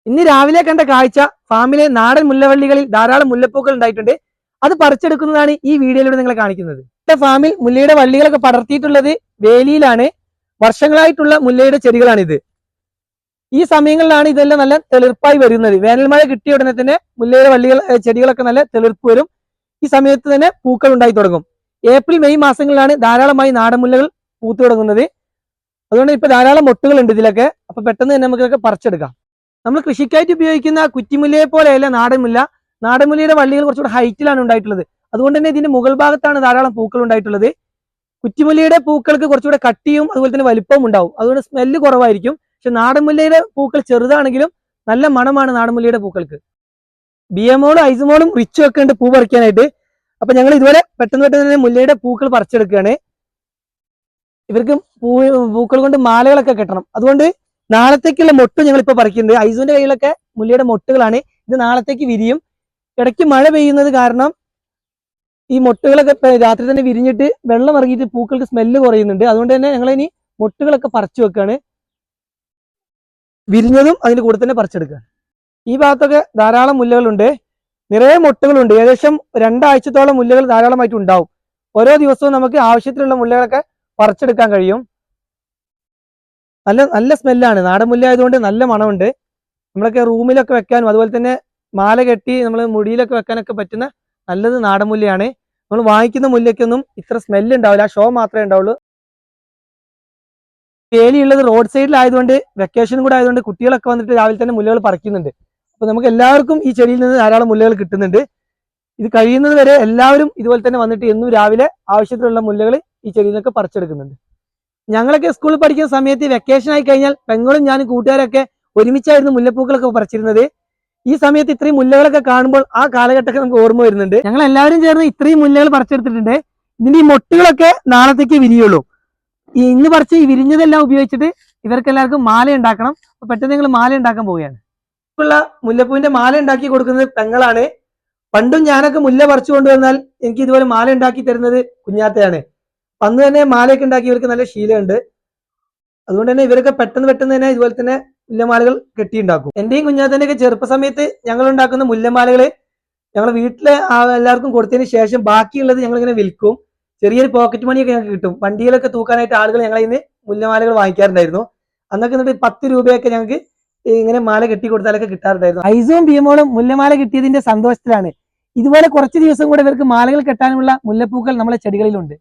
ഇന്ന് രാവിലെ കണ്ട കാഴ്ച ഫാമിലെ നാടൻ മുല്ലവള്ളികളിൽ ധാരാളം മുല്ലപ്പൂക്കൾ ഉണ്ടായിട്ടുണ്ട്. അത് പറിച്ചെടുക്കുന്നതാണ് ഈ വീഡിയോയിലൂടെ നിങ്ങളെ കാണിക്കുന്നത്. ഫാമിൽ മുല്ലയുടെ വള്ളികളൊക്കെ പടർത്തിയിട്ടുള്ളത് വേലിയിലാണ്. വർഷങ്ങളായിട്ടുള്ള മുല്ലയുടെ ചെടികളാണിത്. ഈ സമയങ്ങളിലാണ് ഇതെല്ലാം നല്ല തെളിർപ്പായി വരുന്നത്. വേനൽമഴ കിട്ടിയ ഉടനെ തന്നെ മുല്ലയുടെ വള്ളികൾ ചെടികളൊക്കെ നല്ല തെളിർപ്പ് വരും. ഈ സമയത്ത് തന്നെ പൂക്കൾ ഉണ്ടായി തുടങ്ങും. ഏപ്രിൽ മെയ് മാസങ്ങളിലാണ് ധാരാളമായി നാടൻ മുല്ലകൾ പൂത്തു തുടങ്ങുന്നത്. അതുകൊണ്ട് ഇപ്പൊ ധാരാളം മൊട്ടുകൾ ഉണ്ട് ഇതിലൊക്കെ. അപ്പൊ പെട്ടെന്ന് തന്നെ നമുക്ക് ഇതൊക്കെ പറിച്ചെടുക്കാം. നമ്മൾ കൃഷിക്കായിട്ട് ഉപയോഗിക്കുന്ന കുറ്റിമുല്ലയെ പോലെയല്ല നാടൻമുല്ല. നാടൻമുല്ലയുടെ വള്ളികൾ കുറച്ചുകൂടെ ഹൈറ്റിലാണ് ഉണ്ടായിട്ടുള്ളത്. അതുകൊണ്ട് തന്നെ ഇതിന്റെ മുകൾ ഭാഗത്താണ് ധാരാളം പൂക്കൾ ഉണ്ടായിട്ടുള്ളത്. കുറ്റിമുല്ലയുടെ പൂക്കൾക്ക് കുറച്ചുകൂടെ കട്ടിയും അതുപോലെ തന്നെ വലിപ്പവും ഉണ്ടാവും. അതുകൊണ്ട് സ്മെല്ല് കുറവായിരിക്കും. പക്ഷെ നാടൻമുല്ലയുടെ പൂക്കൾ ചെറുതാണെങ്കിലും നല്ല മണമാണ് നാടൻമുല്ലയുടെ പൂക്കൾക്ക്. ബിയമോളും ഐസുമോളും റിച്ചും ഒക്കെ ഉണ്ട് പൂ പറിക്കാനായിട്ട്. അപ്പൊ ഞങ്ങൾ ഇതുപോലെ പെട്ടെന്ന് തന്നെ മുല്ലയുടെ പൂക്കൾ പറിച്ചെടുക്കുകയാണ്. ഇവർക്ക് പൂക്കൾ കൊണ്ട് മാലകളൊക്കെ കെട്ടണം. അതുകൊണ്ട് നാളത്തേക്കുള്ള മൊട്ട് ഞങ്ങൾ ഇപ്പൊ പറിക്കുന്നുണ്ട്. ഐസുവിന്റെ കയ്യിലൊക്കെ മുല്ലയുടെ മൊട്ടുകളാണ്. ഇത് നാളത്തേക്ക് വിരിയും. ഇടയ്ക്ക് മഴ പെയ്യുന്നത് കാരണം ഈ മൊട്ടുകളൊക്കെ രാത്രി തന്നെ വിരിഞ്ഞിട്ട് വെള്ളം ഇറങ്ങിയിട്ട് പൂക്കൾക്ക് സ്മെല്ല് കുറയുന്നുണ്ട്. അതുകൊണ്ട് തന്നെ ഞങ്ങൾ ഇനി മൊട്ടുകളൊക്കെ പറിച്ചു വെക്കാണ്. വിരിഞ്ഞതും അതിന്റെ കൂടെ തന്നെ പറിച്ചെടുക്കുകയാണ്. ഈ ഭാഗത്തൊക്കെ ധാരാളം മുല്ലകളുണ്ട്. നിറയെ മൊട്ടുകളുണ്ട്. ഏകദേശം 2 ആഴ്ചത്തോളം മുല്ലകൾ ധാരാളമായിട്ട് ഉണ്ടാവും. ഓരോ ദിവസവും നമുക്ക് ആവശ്യത്തിലുള്ള മുല്ലകളൊക്കെ പറിച്ചെടുക്കാൻ കഴിയും. നല്ല സ്മെല്ലാണ്. നാടൻ മുല്ല ആയതുകൊണ്ട് നല്ല മണമുണ്ട്. നമ്മളൊക്കെ റൂമിലൊക്കെ വെക്കാനും അതുപോലെ തന്നെ മാല കെട്ടി നമ്മൾ മുടിയിലൊക്കെ വെക്കാനൊക്കെ പറ്റുന്ന നല്ലത് നാടൻ മുല്ലയാണ്. നമ്മൾ വാങ്ങിക്കുന്ന മുല്ലയ്ക്കൊന്നും ഇത്ര സ്മെല്ല് ഉണ്ടാവില്ല. ഷോ മാത്രമേ ഉണ്ടാവുള്ളൂ. വേലിയുള്ളത് റോഡ് സൈഡിലായതുകൊണ്ട് വെക്കേഷനും കൂടെ ആയതുകൊണ്ട് കുട്ടികളൊക്കെ വന്നിട്ട് രാവിലെ തന്നെ മുല്ലകൾ പറിക്കുന്നുണ്ട്. അപ്പൊ നമുക്ക് എല്ലാവർക്കും ഈ ചെടിയിൽ നിന്ന് ധാരാളം മുല്ലകൾ കിട്ടുന്നുണ്ട്. ഇത് കഴിയുന്നത് വരെ എല്ലാവരും ഇതുപോലെ തന്നെ വന്നിട്ട് എന്നും രാവിലെ ആവശ്യത്തിലുള്ള മുല്ലകൾ ഈ ചെടിയിൽ നിന്നൊക്കെ പറിച്ചെടുക്കുന്നുണ്ട്. ഞങ്ങളൊക്കെ സ്കൂളിൽ പഠിക്കുന്ന സമയത്ത് വെക്കേഷൻ ആയി കഴിഞ്ഞാൽ പെങ്ങളും ഞാനും കൂട്ടുകാരൊക്കെ ഒരുമിച്ചായിരുന്നു മുല്ലപ്പൂക്കളൊക്കെ പറിച്ചിരുന്നത്. ഈ സമയത്ത് ഇത്രയും മുല്ലകളൊക്കെ കാണുമ്പോൾ ആ കാലഘട്ടമൊക്കെ നമുക്ക് ഓർമ്മ വരുന്നുണ്ട്. ഞങ്ങൾ എല്ലാവരും ചേർന്ന് ഇത്രയും മുല്ലകൾ പറിച്ചെടുത്തിട്ടുണ്ട്. ഇതിന്റെ ഈ മൊട്ടുകളൊക്കെ നാളത്തേക്ക് വിരിയുള്ളൂ. ഈ ഇന്ന് പറിച്ച് ഈ വിരിഞ്ഞതെല്ലാം ഉപയോഗിച്ചിട്ട് ഇവർക്ക് എല്ലാവർക്കും മാല ഉണ്ടാക്കണം. അപ്പൊ പെട്ടെന്ന് ഞങ്ങൾ മാല ഉണ്ടാക്കാൻ പോവുകയാണ്. ഇപ്പുള്ള മുല്ലപ്പൂവിന്റെ മാല ഉണ്ടാക്കി കൊടുക്കുന്നത് പെങ്ങളാണ്. പണ്ടും ഞാനൊക്കെ മുല്ല പറിച്ചു കൊണ്ടുവന്നാൽ എനിക്ക് ഇതുപോലെ മാല ഉണ്ടാക്കി തരുന്നത് കുഞ്ഞാത്തയാണ്. അന്ന് തന്നെ മാലയൊക്കെ ഉണ്ടാക്കി ഇവർക്ക് നല്ല ശീലമുണ്ട്. അതുകൊണ്ട് തന്നെ ഇവരൊക്കെ പെട്ടെന്ന് തന്നെ ഇതുപോലെ തന്നെ മുല്ലമാലകൾ കെട്ടിയുണ്ടാക്കും. എന്റെയും കുഞ്ഞാത്തന്റെ ഒക്കെ ചെറുപ്പ സമയത്ത് ഞങ്ങൾ ഉണ്ടാക്കുന്ന മുല്ലമാലകള് ഞങ്ങൾ വീട്ടിലെ എല്ലാവർക്കും കൊടുത്തതിന് ശേഷം ബാക്കിയുള്ളത് ഞങ്ങൾ ഇങ്ങനെ വിൽക്കും. ചെറിയൊരു പോക്കറ്റ് മണിയൊക്കെ ഞങ്ങൾക്ക് കിട്ടും. വണ്ടിയിലൊക്കെ തൂക്കാനായിട്ട് ആളുകൾ ഞങ്ങളിൽ നിന്ന് മുല്ലമാലകൾ വാങ്ങിക്കാറുണ്ടായിരുന്നു. അന്നൊക്കെ എന്നിട്ട് 10 രൂപയൊക്കെ ഞങ്ങൾക്ക് ഇങ്ങനെ മാല കെട്ടി കൊടുത്താലൊക്കെ കിട്ടാറുണ്ടായിരുന്നു. ഐസും ബിയമോളും മുല്ലമാല കിട്ടിയതിന്റെ സന്തോഷത്തിലാണ്. ഇതുപോലെ കുറച്ച് ദിവസം കൂടെ ഇവർക്ക് മാലകൾ കെട്ടാനുള്ള മുല്ലപ്പൂക്കൾ നമ്മളെ ചെടികളിലുണ്ട്.